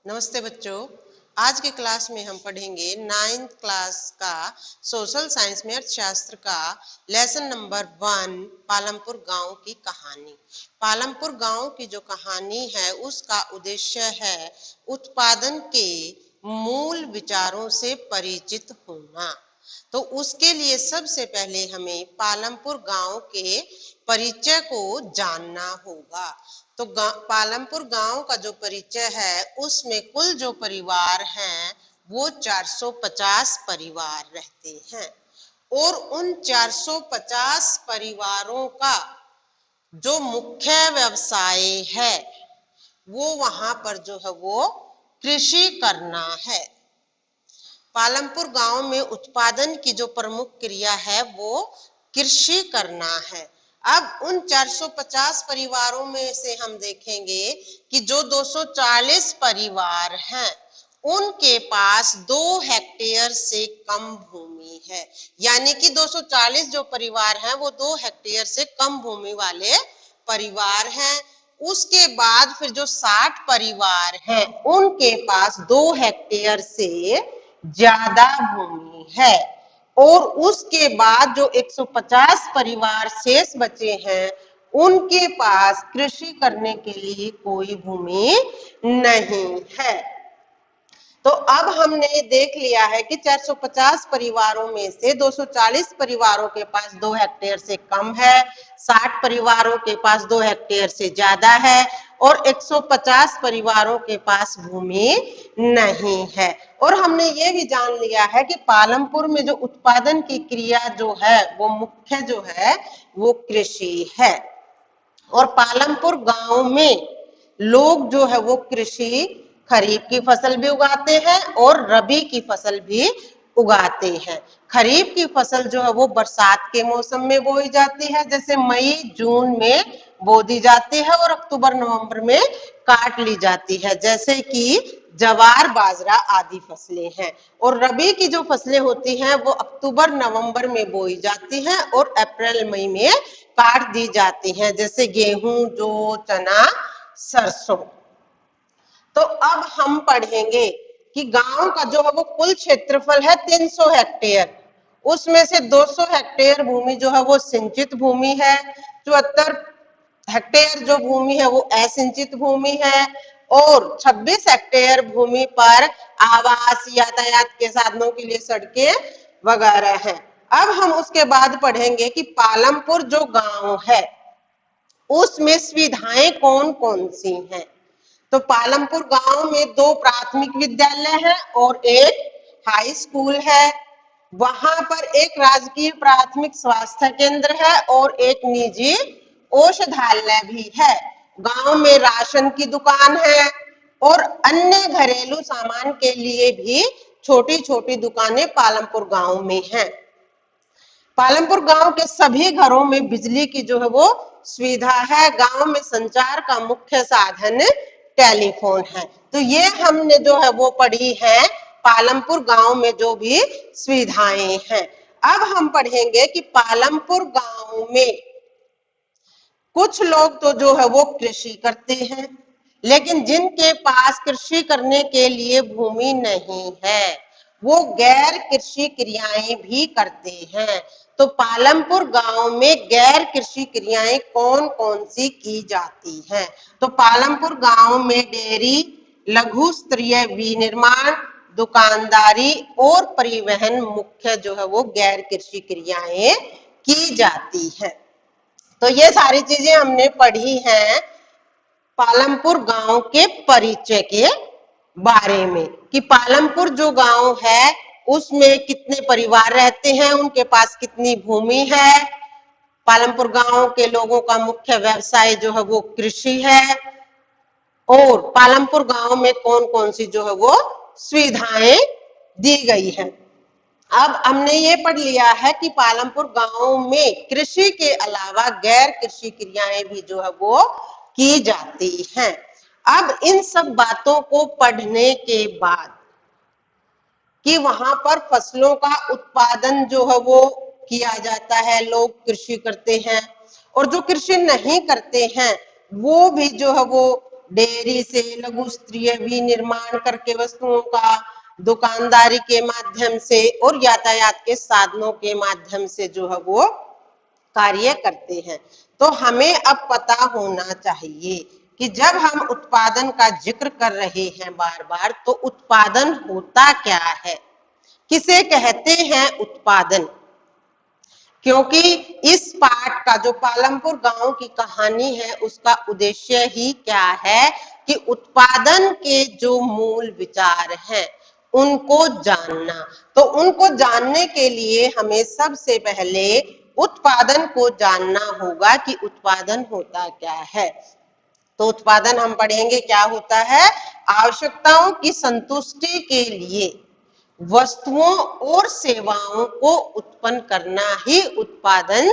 नमस्ते बच्चों। आज के क्लास में हम पढ़ेंगे 9th क्लास का सोशल साइंस में अर्थशास्त्र का लेसन नंबर 1 पालमपुर गांव की कहानी। पालमपुर गांव की जो कहानी है उसका उद्देश्य है उत्पादन के मूल विचारों से परिचित होना। तो उसके लिए सबसे पहले हमें पालमपुर गांव के परिचय को जानना होगा। तो पालमपुर गांव का जो परिचय है उसमें कुल जो परिवार हैं वो 450 परिवार रहते हैं और उन 450 परिवारों का जो मुख्य व्यवसाय है वो वहां पर जो है वो कृषि करना है। पालमपुर गांव में उत्पादन की जो प्रमुख क्रिया है वो कृषि करना है। अब उन 450 परिवारों में से हम देखेंगे कि जो 240 परिवार हैं उनके पास 2 हेक्टेयर से कम भूमि है, यानी कि 240 जो परिवार हैं वो 2 हेक्टेयर से कम भूमि वाले परिवार हैं। उसके बाद फिर जो 60 परिवार हैं उनके पास 2 हेक्टेयर से ज्यादा भूमि है और उसके बाद जो 150 परिवार शेष बचे हैं उनके पास कृषि करने के लिए कोई भूमि नहीं है। तो अब हमने देख लिया है कि 450 परिवारों में से 240 परिवारों के पास 2 हेक्टेयर से कम है, 60 परिवारों के पास 2 हेक्टेयर से ज्यादा है और 150 परिवारों के पास भूमि नहीं है। और हमने ये भी जान लिया है कि पालमपुर में जो उत्पादन की क्रिया जो है वो मुख्य जो है वो कृषि है और पालमपुर गांव में लोग जो है वो कृषि खरीफ की फसल भी उगाते हैं और रबी की फसल भी उगाते हैं। खरीफ की फसल जो है वो बरसात के मौसम में बोई जाती है, जैसे मई जून में बो दी जाती है और अक्टूबर नवंबर में काट ली जाती है, जैसे कि जवार बाजरा आदि फसलें हैं। और रबी की जो फसलें होती हैं वो अक्टूबर नवंबर में बोई जाती हैं और अप्रैल मई में काट दी जाती हैं, जैसे गेहूं, जौ, चना, सरसों। तो अब हम पढ़ेंगे कि गांव का जो है वो कुल क्षेत्रफल है 300 हेक्टेयर, उसमें से 200 हेक्टेयर भूमि जो है वो सिंचित भूमि है, 74 हेक्टेयर जो भूमि है वो असिंचित भूमि है और 26 हेक्टेयर भूमि पर आवास, यातायात के साधनों के लिए सड़कें वगैरह हैं। अब हम उसके बाद पढ़ेंगे कि पालमपुर जो गांव है उसमें सुविधाएं कौन कौन सी हैं। तो पालमपुर गांव में 2 प्राथमिक विद्यालय है और एक हाई स्कूल है। वहां पर एक राजकीय प्राथमिक स्वास्थ्य केंद्र है और एक निजी औषधालय भी है। गांव में राशन की दुकान है और अन्य घरेलू सामान के लिए भी छोटी छोटी दुकानें पालमपुर गांव में हैं। पालमपुर गांव के सभी घरों में बिजली की जो है वो सुविधा है। गांव में संचार का मुख्य साधन टेलीफोन है। तो ये हमने जो है वो पढ़ी है पालमपुर गांव में जो भी सुविधाएं हैं। अब हम पढ़ेंगे कि पालमपुर गांव में कुछ लोग तो जो है वो कृषि करते हैं, लेकिन जिनके पास कृषि करने के लिए भूमि नहीं है वो गैर कृषि क्रियाएं भी करते हैं। तो पालमपुर गांव में गैर कृषि क्रियाएं कौन कौन सी की जाती हैं? तो पालमपुर गांव में डेयरी, लघु स्तरीय विनिर्माण, दुकानदारी और परिवहन मुख्य जो है वो गैर कृषि क्रियाएं की जाती हैं। तो ये सारी चीजें हमने पढ़ी हैं पालमपुर गांव के परिचय के बारे में कि पालमपुर जो गांव है उसमें कितने परिवार रहते हैं, उनके पास कितनी भूमि है, पालमपुर गांव के लोगों का मुख्य व्यवसाय जो है वो कृषि है और पालमपुर गांव में कौन कौन सी जो है वो सुविधाएं दी गई है। अब हमने ये पढ़ लिया है कि पालमपुर गांव में कृषि के अलावा गैर कृषि क्रियाएं भी जो है वो की जाती हैं। अब इन सब बातों को पढ़ने के बाद कि वहां पर फसलों का उत्पादन जो है वो किया जाता है, लोग कृषि करते हैं और जो कृषि नहीं करते हैं वो भी जो है वो डेयरी से लघु स्तरीय भी निर्माण करके वस्तुओं का, दुकानदारी के माध्यम से और यातायात के साधनों के माध्यम से जो है वो कार्य करते हैं। तो हमें अब पता होना चाहिए कि जब हम उत्पादन का जिक्र कर रहे हैं बार बार, तो उत्पादन होता क्या है, किसे कहते हैं उत्पादन। क्योंकि इस पाठ का जो पालमपुर गांव की कहानी है उसका उद्देश्य ही क्या है कि उत्पादन के जो मूल विचार हैं उनको जानना। तो उनको जानने के लिए हमें सबसे पहले उत्पादन को जानना होगा कि उत्पादन होता क्या है। तो उत्पादन हम पढ़ेंगे क्या होता है, आवश्यकताओं की संतुष्टि के लिए वस्तुओं और सेवाओं को उत्पन्न करना ही उत्पादन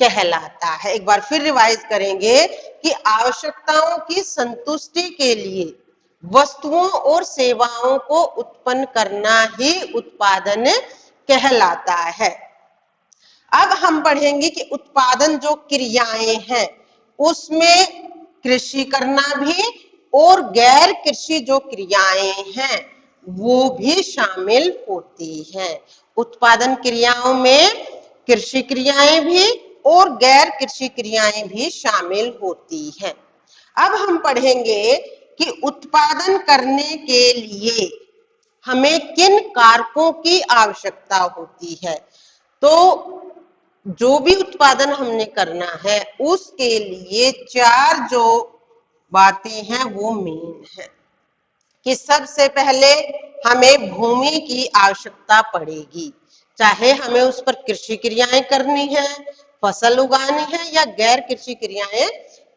कहलाता है। एक बार फिर रिवाइज करेंगे कि आवश्यकताओं की संतुष्टि के लिए वस्तुओं और सेवाओं को उत्पन्न करना ही उत्पादन कहलाता है। अब हम पढ़ेंगे कि उत्पादन जो क्रियाएं हैं उसमें कृषि करना भी और गैर कृषि जो क्रियाएं हैं वो भी शामिल होती हैं। उत्पादन क्रियाओं में कृषि क्रियाएं भी और गैर कृषि क्रियाएं भी शामिल होती हैं। अब हम पढ़ेंगे कि उत्पादन करने के लिए हमें किन कारकों की आवश्यकता होती है। तो जो भी उत्पादन हमने करना है उसके लिए 4 जो बातें हैं वो मेन है कि सबसे पहले हमें भूमि की आवश्यकता पड़ेगी, चाहे हमें उस पर कृषि क्रियाएं करनी है, फसल उगानी है या गैर कृषि क्रियाएं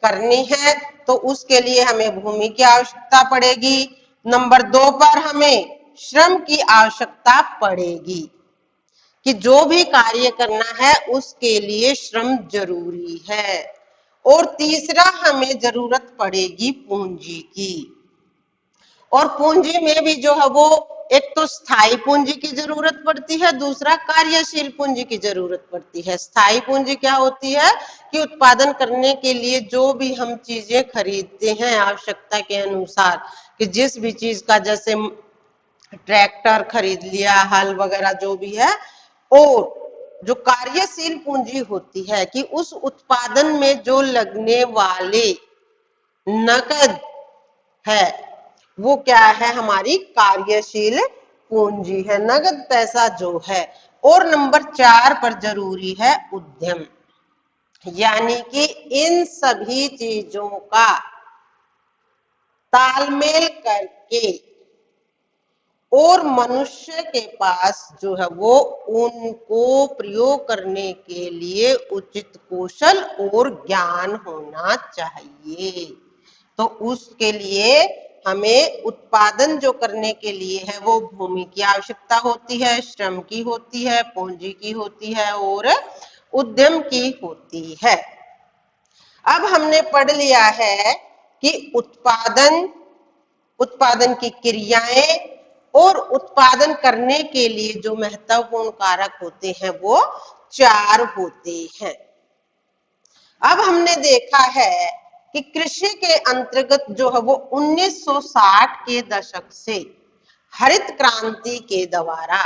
करनी है, तो उसके लिए हमें भूमि की आवश्यकता पड़ेगी। नंबर 2 पर हमें श्रम की आवश्यकता पड़ेगी कि जो भी कार्य करना है उसके लिए श्रम जरूरी है। और तीसरा हमें जरूरत पड़ेगी पूंजी की, और पूंजी में भी जो है वो एक तो स्थायी पूंजी की जरूरत पड़ती है, दूसरा कार्यशील पूंजी की जरूरत पड़ती है। स्थायी पूंजी क्या होती है कि उत्पादन करने के लिए जो भी हम चीजें खरीदते हैं आवश्यकता के अनुसार, कि जिस भी चीज का, जैसे ट्रैक्टर खरीद लिया, हल वगैरह जो भी है, और जो कार्यशील पूंजी होती है कि उस उत्पादन में जो लगने वाले नकद है वो क्या है, हमारी कार्यशील पूंजी है, नगद पैसा जो है। और नंबर 4 पर जरूरी है उद्यम, यानी कि इन सभी चीजों का तालमेल करके और मनुष्य के पास जो है वो उनको प्रयोग करने के लिए उचित कौशल और ज्ञान होना चाहिए। तो उसके लिए हमें उत्पादन जो करने के लिए है वो भूमि की आवश्यकता होती है, श्रम की होती है, पूंजी की होती है और उद्यम की होती है। अब हमने पढ़ लिया है कि उत्पादन की क्रियाएं और उत्पादन करने के लिए जो महत्वपूर्ण कारक होते हैं वो 4 होते हैं। अब हमने देखा है कि कृषि के अंतर्गत जो है वो 1960 के दशक से हरित क्रांति के द्वारा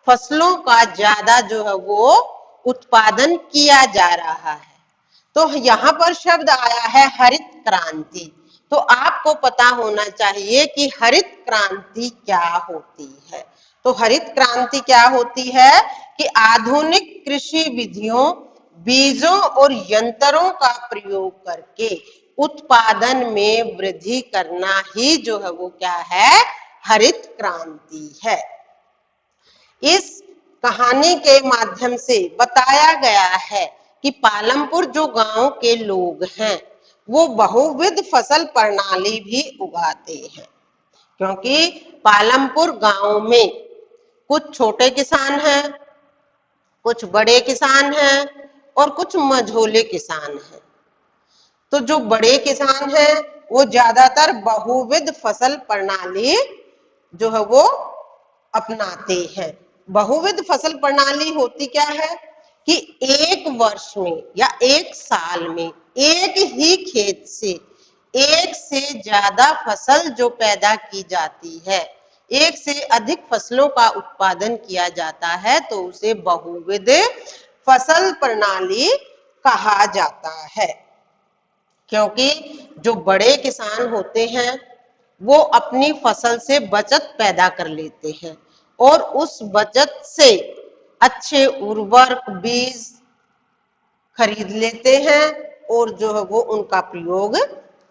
फसलों का ज्यादा जो है वो उत्पादन किया जा रहा है। तो यहाँ पर शब्द आया है हरित क्रांति। तो आपको पता होना चाहिए कि हरित क्रांति क्या होती है। तो हरित क्रांति क्या होती है कि आधुनिक कृषि विधियों, बीजों और यंत्रों का प्रयोग करके उत्पादन में वृद्धि करना ही जो है वो क्या है, हरित क्रांति है। इस कहानी के माध्यम से बताया गया है कि पालमपुर जो गांव के लोग हैं वो बहुविध फसल प्रणाली भी उगाते हैं, क्योंकि पालमपुर गांव में कुछ छोटे किसान हैं, कुछ बड़े किसान हैं और कुछ मझोले किसान हैं। तो जो बड़े किसान हैं वो ज्यादातर बहुविध फसल प्रणाली जो है वो अपनाते हैं। बहुविध फसल प्रणाली होती क्या है कि एक वर्ष में या एक साल में एक ही खेत से एक से ज्यादा फसल जो पैदा की जाती है, एक से अधिक फसलों का उत्पादन किया जाता है तो उसे बहुविध फसल प्रणाली कहा जाता है। क्योंकि जो बड़े किसान होते हैं वो अपनी फसल से बचत पैदा कर लेते हैं और उस बचत से अच्छे उर्वरक बीज खरीद लेते हैं और जो है वो उनका प्रयोग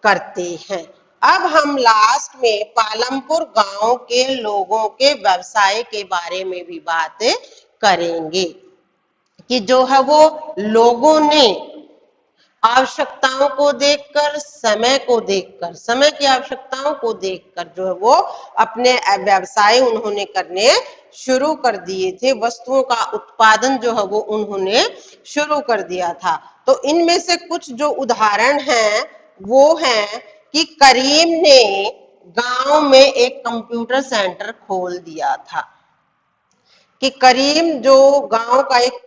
करते हैं। अब हम लास्ट में पालमपुर गांव के लोगों के व्यवसाय के बारे में भी बात करेंगे कि जो है वो लोगों ने आवश्यकताओं को देखकर, समय को देखकर, समय की आवश्यकताओं को देखकर जो है वो अपने व्यवसाय उन्होंने करने शुरू कर दिए थे, वस्तुओं का उत्पादन जो है वो उन्होंने शुरू कर दिया था। तो इनमें से कुछ जो उदाहरण हैं वो हैं कि करीम ने गांव में एक कंप्यूटर सेंटर खोल दिया था, कि करीम जो गांव का एक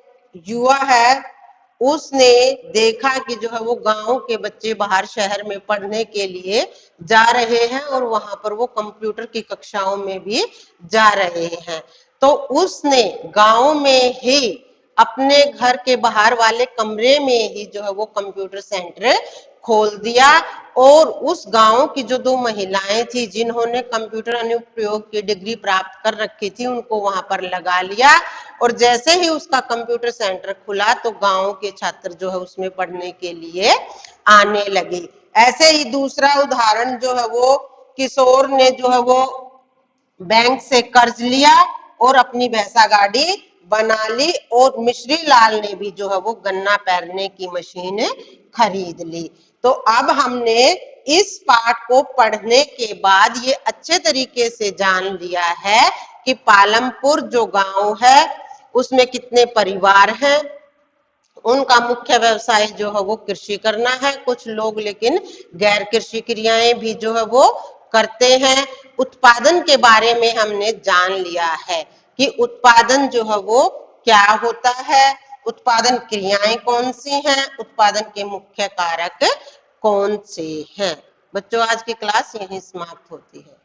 युवा है उसने देखा कि जो है वो गांव के बच्चे बाहर शहर में पढ़ने के लिए जा रहे हैं और वहां पर वो कंप्यूटर की कक्षाओं में भी जा रहे हैं, तो उसने गांव में ही अपने घर के बाहर वाले कमरे में ही जो है वो कंप्यूटर सेंटर खोल दिया और उस गांव की जो 2 महिलाएं थी जिन्होंने कंप्यूटर अनुप्रयोग की डिग्री प्राप्त कर रखी थी उनको वहां पर लगा लिया और जैसे ही उसका कंप्यूटर सेंटर खुला तो गांव के छात्र जो है उसमें पढ़ने के लिए आने लगे। ऐसे ही दूसरा उदाहरण जो है वो किशोर ने जो है वो बैंक से कर्ज लिया और अपनी भैंसा गाड़ी बना ली और मिश्री लाल ने भी जो है वो गन्ना पेरने की मशीन खरीद ली। तो अब हमने इस पाठ को पढ़ने के बाद ये अच्छे तरीके से जान लिया है कि पालमपुर जो गांव है उसमें कितने परिवार हैं, उनका मुख्य व्यवसाय जो है वो कृषि करना है, कुछ लोग लेकिन गैर कृषि क्रियाएं भी जो है वो करते हैं। उत्पादन के बारे में हमने जान लिया है कि उत्पादन जो है वो क्या होता है, उत्पादन क्रियाएं कौन सी हैं, उत्पादन के मुख्य कारक कौन से हैं। बच्चों आज की क्लास यहीं समाप्त होती है।